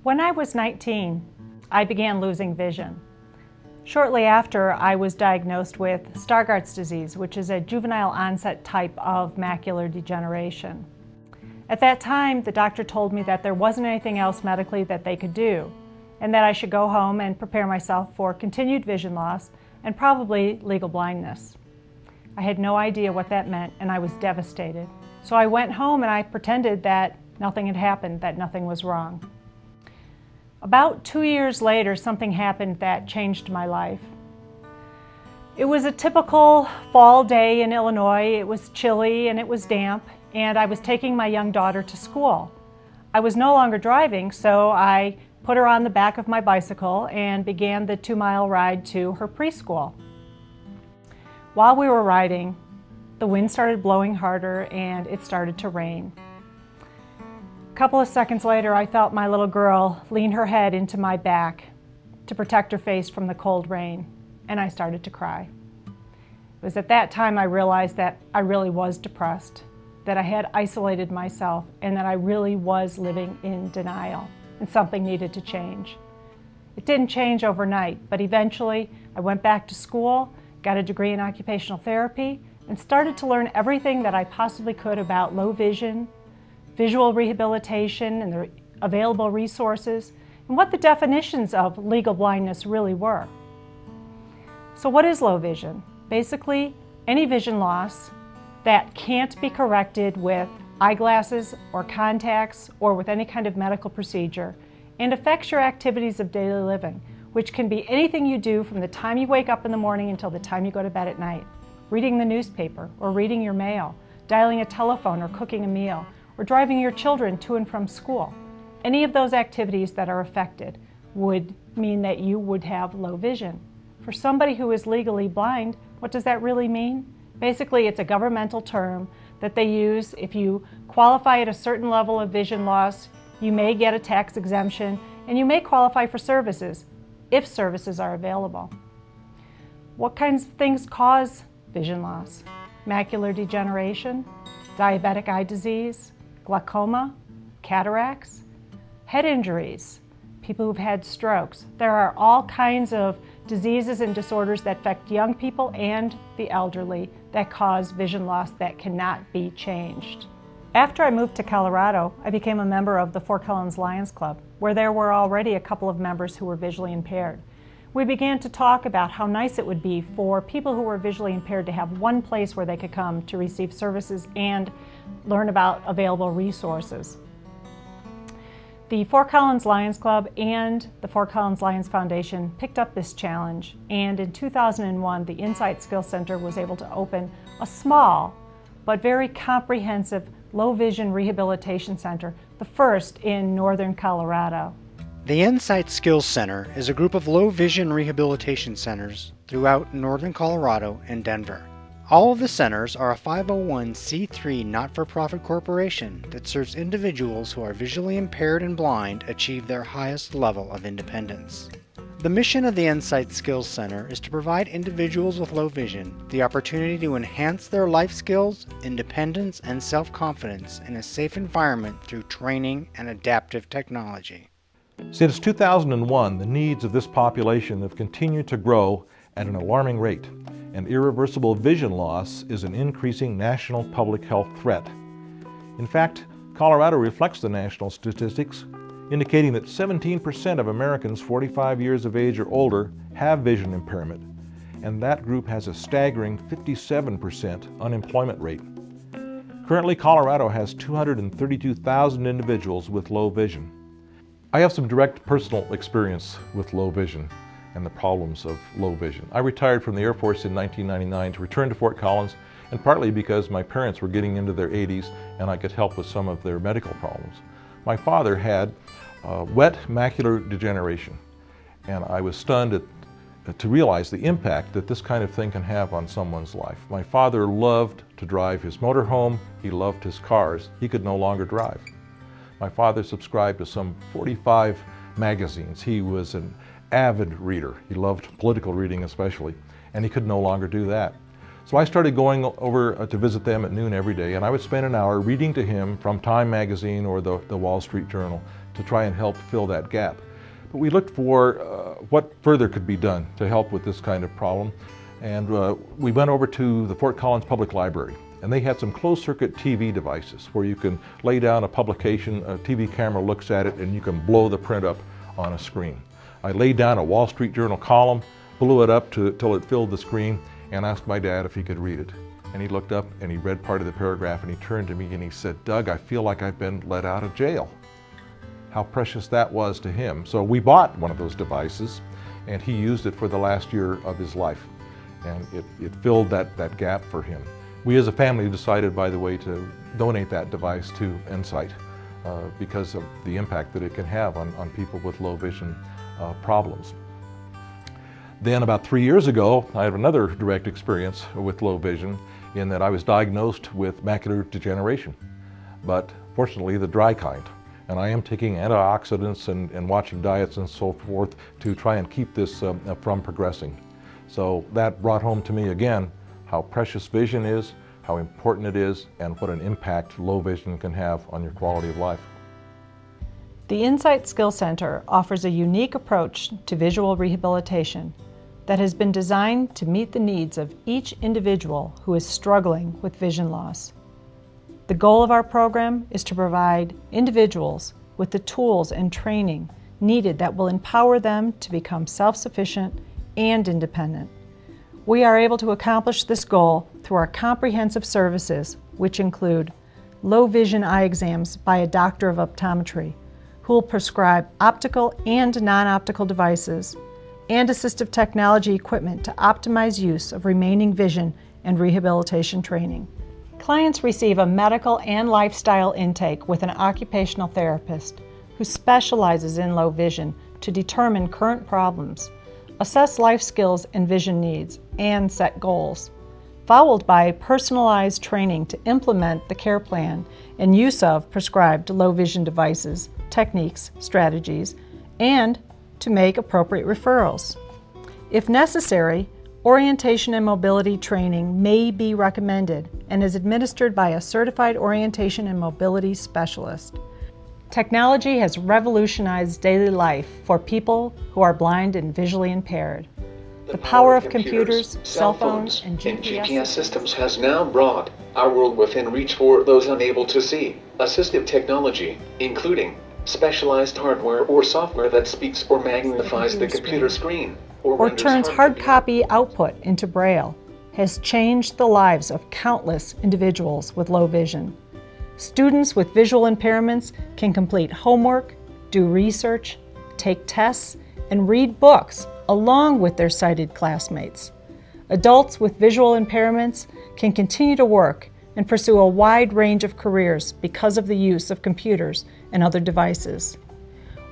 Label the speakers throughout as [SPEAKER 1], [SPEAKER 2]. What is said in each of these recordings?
[SPEAKER 1] When I was 19, I began losing vision. Shortly after, I was diagnosed with Stargardt's disease, which is a juvenile onset type of macular degeneration. At that time, the doctor told me that there wasn't anything else medically that they could do, and that I should go home and prepare myself for continued vision loss and probably legal blindness. I had no idea what that meant, and I was devastated. So I went home and I pretended that nothing had happened, that nothing was wrong. About 2 years later, something happened that changed my life. It was a typical fall day in Illinois. It was chilly and it was damp, and I was taking my young daughter to school. I was no longer driving, so I put her on the back of my bicycle and began the 2-mile ride to her preschool. While we were riding, the wind started blowing harder and it started to rain. A couple of seconds later, I felt my little girl lean her head into my back to protect her face from the cold rain, and I started to cry. It was at that time I realized that I really was depressed, that I had isolated myself, and that I really was living in denial, and something needed to change. It didn't change overnight, but eventually I went back to school, got a degree in occupational therapy, and started to learn everything that I possibly could about low vision, visual rehabilitation, and the available resources, and what the definitions of legal blindness really were. So what is low vision? Basically, any vision loss that can't be corrected with eyeglasses or contacts or with any kind of medical procedure, and affects your activities of daily living, which can be anything you do from the time you wake up in the morning until the time you go to bed at night. Reading the newspaper, or reading your mail, dialing a telephone, or cooking a meal, or driving your children to and from school. Any of those activities that are affected would mean that you would have low vision. For somebody who is legally blind, what does that really mean? Basically, it's a governmental term that they use. If you qualify at a certain level of vision loss, you may get a tax exemption, and you may qualify for services, if services are available. What kinds of things cause vision loss? Macular degeneration, diabetic eye disease, glaucoma, cataracts, head injuries, people who've had strokes. There are all kinds of diseases and disorders that affect young people and the elderly that cause vision loss that cannot be changed. After I moved to Colorado, I became a member of the Fort Collins Lions Club, where there were already a couple of members who were visually impaired. We began to talk about how nice it would be for people who were visually impaired to have one place where they could come to receive services and learn about available resources. The Fort Collins Lions Club and the Fort Collins Lions Foundation picked up this challenge, and in 2001 the Ensight Skills Center was able to open a small but very comprehensive low vision rehabilitation center, the first in northern Colorado.
[SPEAKER 2] The Ensight Skills Center is a group of low vision rehabilitation centers throughout northern Colorado and Denver. All of the centers are a 501c3 not-for-profit corporation that serves individuals who are visually impaired and blind achieve their highest level of independence. The mission of the Ensight Skills Center is to provide individuals with low vision the opportunity to enhance their life skills, independence, and self-confidence in a safe environment through training and adaptive technology.
[SPEAKER 3] Since 2001, the needs of this population have continued to grow at an alarming rate, and irreversible vision loss is an increasing national public health threat. In fact, Colorado reflects the national statistics, indicating that 17% of Americans 45 years of age or older have vision impairment, and that group has a staggering 57% unemployment rate. Currently, Colorado has 232,000 individuals with low vision. I have some direct personal experience with low vision and the problems of low vision. I retired from the Air Force in 1999 to return to Fort Collins, and partly because my parents were getting into their 80s and I could help with some of their medical problems. My father had wet macular degeneration, and I was stunned to realize the impact that this kind of thing can have on someone's life. My father loved to drive his motorhome, he loved his cars, he could no longer drive. My father subscribed to some 45 magazines. He was an avid reader. He loved political reading especially, and he could no longer do that. So I started going over to visit them at noon every day, and I would spend an hour reading to him from Time magazine or the Wall Street Journal to try and help fill that gap. But we looked for what further could be done to help with this kind of problem, and we went over to the Fort Collins Public Library, and they had some closed-circuit TV devices where you can lay down a publication, a TV camera looks at it, and you can blow the print up on a screen. I laid down a Wall Street Journal column, blew it up till it filled the screen, and asked my dad if he could read it. And he looked up and he read part of the paragraph, and he turned to me and he said, "Doug, I feel like I've been let out of jail." How precious that was to him. So we bought one of those devices, and he used it for the last year of his life. And it filled that gap for him. We as a family decided, by the way, to donate that device to Ensight because of the impact that it can have on people with low vision problems. Then about 3 years ago, I had another direct experience with low vision in that I was diagnosed with macular degeneration, but fortunately the dry kind. And I am taking antioxidants and watching diets and so forth to try and keep this from progressing. So that brought home to me again how precious vision is, how important it is, and what an impact low vision can have on your quality of life.
[SPEAKER 1] The Ensight Skills Center offers a unique approach to visual rehabilitation that has been designed to meet the needs of each individual who is struggling with vision loss. The goal of our program is to provide individuals with the tools and training needed that will empower them to become self-sufficient and independent. We are able to accomplish this goal through our comprehensive services, which include low vision eye exams by a doctor of optometry, who will prescribe optical and non-optical devices, and assistive technology equipment to optimize use of remaining vision and rehabilitation training. Clients receive a medical and lifestyle intake with an occupational therapist who specializes in low vision to determine current problems, assess life skills and vision needs, and set goals, followed by personalized training to implement the care plan and use of prescribed low vision devices, techniques, strategies, and to make appropriate referrals. If necessary, orientation and mobility training may be recommended and is administered by a certified orientation and mobility specialist. Technology has revolutionized daily life for people who are blind and visually impaired. The power of computers, cell phones, and GPS
[SPEAKER 4] systems has now brought our world within reach for those unable to see. Assistive technology, including specialized hardware or software that speaks or magnifies the computer screen,
[SPEAKER 1] or turns hard copy output into Braille, has changed the lives of countless individuals with low vision. Students with visual impairments can complete homework, do research, take tests, and read books along with their sighted classmates. Adults with visual impairments can continue to work and pursue a wide range of careers because of the use of computers and other devices.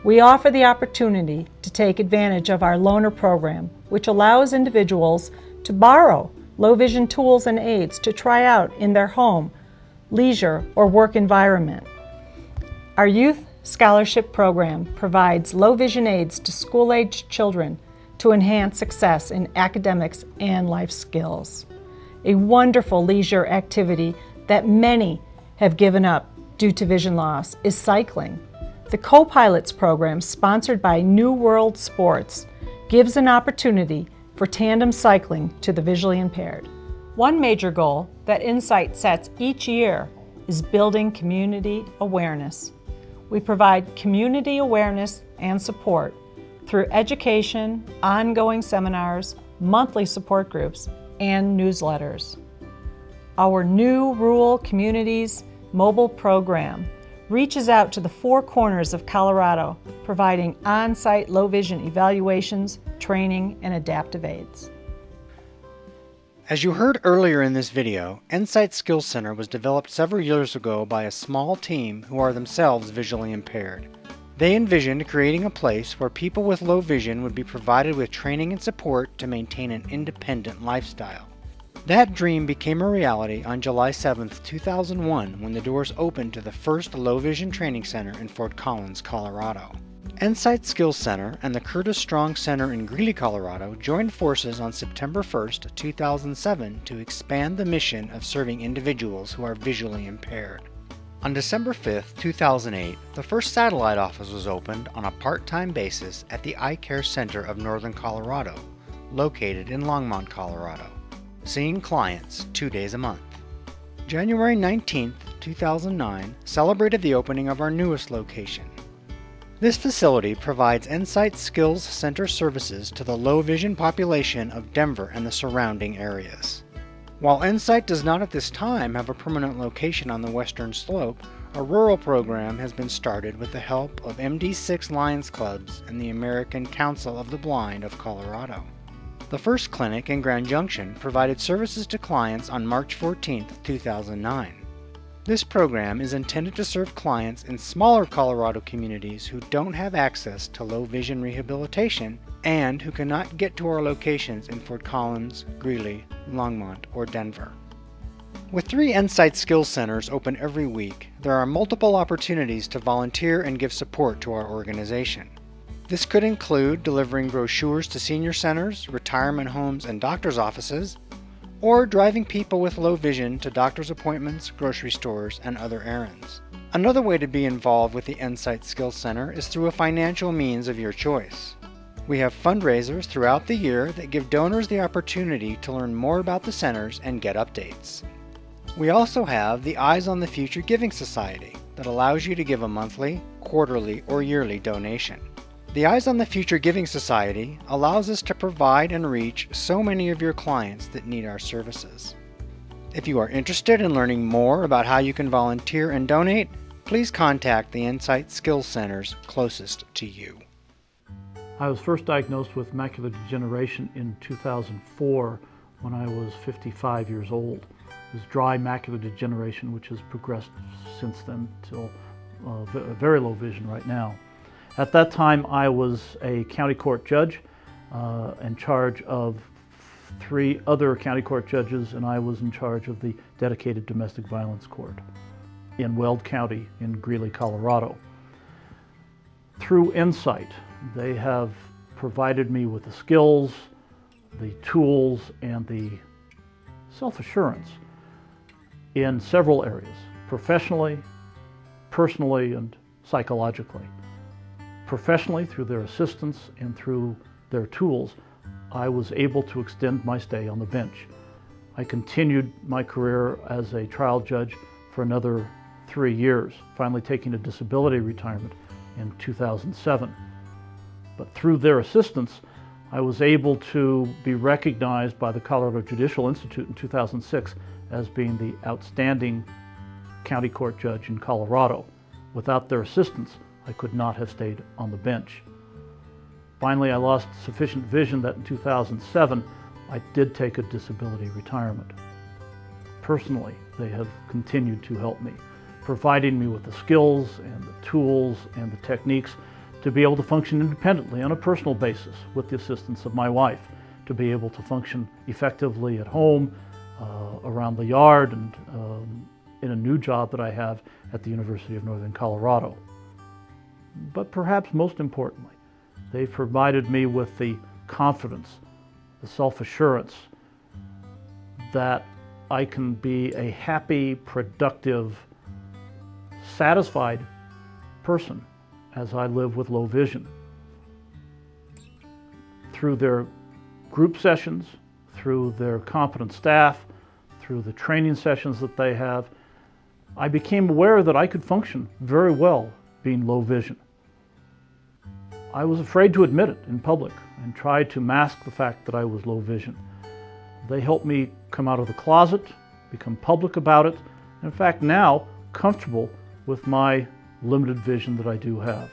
[SPEAKER 1] We offer the opportunity to take advantage of our loaner program, which allows individuals to borrow low vision tools and aids to try out in their home, leisure, or work environment. Our youth scholarship program provides low vision aids to school-aged children to enhance success in academics and life skills. A wonderful leisure activity that many have given up due to vision loss is cycling. The Co-Pilots program, sponsored by New World Sports, gives an opportunity for tandem cycling to the visually impaired. One major goal that Ensight sets each year is building community awareness. We provide community awareness and support through education, ongoing seminars, monthly support groups, and newsletters. Our new Rural Communities mobile program reaches out to the four corners of Colorado, providing on-site low vision evaluations, training, and adaptive aids.
[SPEAKER 2] As you heard earlier in this video, Ensight Skills Center was developed several years ago by a small team who are themselves visually impaired. They envisioned creating a place where people with low vision would be provided with training and support to maintain an independent lifestyle. That dream became a reality on July 7, 2001, when the doors opened to the first low vision training center in Fort Collins, Colorado. Ensight Skills Center and the Curtis Strong Center in Greeley, Colorado joined forces on September 1st, 2007 to expand the mission of serving individuals who are visually impaired. On December 5th, 2008, the first satellite office was opened on a part-time basis at the Eye Care Center of Northern Colorado, located in Longmont, Colorado, seeing clients 2 days a month. January 19th, 2009 celebrated the opening of our newest location. This facility provides Ensight Skills Center services to the low vision population of Denver and the surrounding areas. While Ensight does not at this time have a permanent location on the western slope, a rural program has been started with the help of MD6 Lions Clubs and the American Council of the Blind of Colorado. The first clinic in Grand Junction provided services to clients on March 14, 2009. This program is intended to serve clients in smaller Colorado communities who don't have access to low vision rehabilitation and who cannot get to our locations in Fort Collins, Greeley, Longmont, or Denver. With 3 Ensight Skills Centers open every week, there are multiple opportunities to volunteer and give support to our organization. This could include delivering brochures to senior centers, retirement homes, and doctor's offices, or driving people with low vision to doctor's appointments, grocery stores, and other errands. Another way to be involved with the Ensight Skills Center is through a financial means of your choice. We have fundraisers throughout the year that give donors the opportunity to learn more about the centers and get updates. We also have the Eyes on the Future Giving Society that allows you to give a monthly, quarterly, or yearly donation. The Eyes on the Future Giving Society allows us to provide and reach so many of your clients that need our services. If you are interested in learning more about how you can volunteer and donate, please contact the Ensight Skills Centers closest to you.
[SPEAKER 5] I was first diagnosed with macular degeneration in 2004 when I was 55 years old. It was dry macular degeneration, which has progressed since then till very low vision right now. At that time, I was a county court judge in charge of 3 other county court judges, and I was in charge of the dedicated domestic violence court in Weld County in Greeley, Colorado. Through Ensight, they have provided me with the skills, the tools, and the self-assurance in several areas, professionally, personally, and psychologically. Professionally, through their assistance and through their tools, I was able to extend my stay on the bench. I continued my career as a trial judge for another 3 years, finally taking a disability retirement in 2007. But through their assistance, I was able to be recognized by the Colorado Judicial Institute in 2006 as being the outstanding county court judge in Colorado. Without their assistance, I could not have stayed on the bench. Finally, I lost sufficient vision that in 2007, I did take a disability retirement. Personally, they have continued to help me, providing me with the skills and the tools and the techniques to be able to function independently on a personal basis with the assistance of my wife, to be able to function effectively at home, around the yard, and in a new job that I have at the University of Northern Colorado. But perhaps most importantly, they've provided me with the confidence, the self-assurance that I can be a happy, productive, satisfied person as I live with low vision. Through their group sessions, through their competent staff, through the training sessions that they have, I became aware that I could function very well being low vision. I was afraid to admit it in public and tried to mask the fact that I was low vision. They helped me come out of the closet, become public about it, and in fact now comfortable with my limited vision that I do have.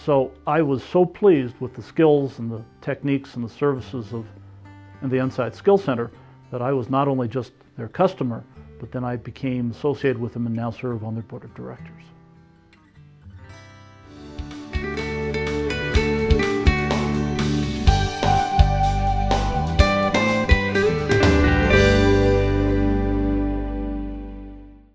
[SPEAKER 5] So I was so pleased with the skills and the techniques and the services in the Ensight Skills Center that I was not only just their customer, but then I became associated with them and now serve on their board of directors.